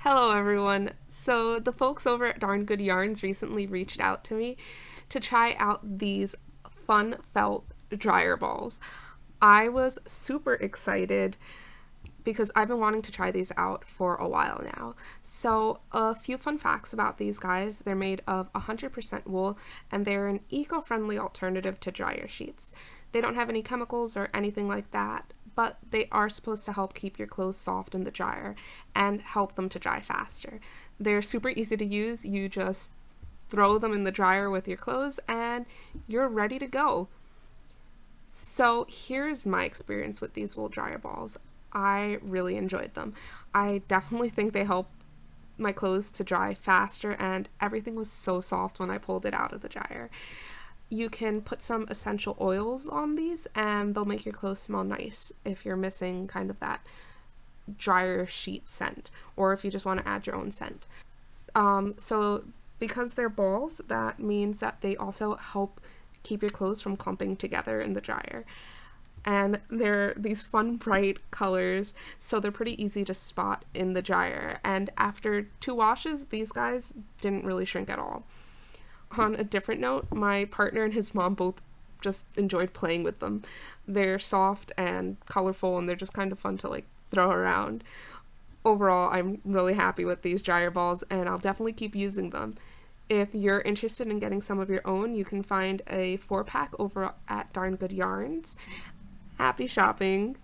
Hello, everyone. So, the folks over at Darn Good Yarns recently reached out to me to try out these fun felt dryer balls. I was super excited because I've been wanting to try these out for a while now. So, a few fun facts about these guys: they're made of 100% wool and they're an eco friendly alternative to dryer sheets. They don't have any chemicals or anything like that, but they are supposed to help keep your clothes soft in the dryer and help them to dry faster. They're super easy to use. You just throw them in the dryer with your clothes and you're ready to go. So here's my experience with these wool dryer balls. I really enjoyed them. I definitely think they helped my clothes to dry faster, and everything was so soft when I pulled it out of the dryer. You can put some essential oils on these and they'll make your clothes smell nice if you're missing kind of that dryer sheet scent, or if you just want to add your own scent. So because they're balls, that means that they also help keep your clothes from clumping together in the dryer. And they're these fun, bright colors, so they're pretty easy to spot in the dryer. And after 2 washes, these guys didn't really shrink at all. On a different note, my partner and his mom both just enjoyed playing with them. They're soft and colorful, and they're just kind of fun to throw around. Overall, I'm really happy with these dryer balls, and I'll definitely keep using them. If you're interested in getting some of your own, you can find a 4-pack over at Darn Good Yarns. Happy shopping!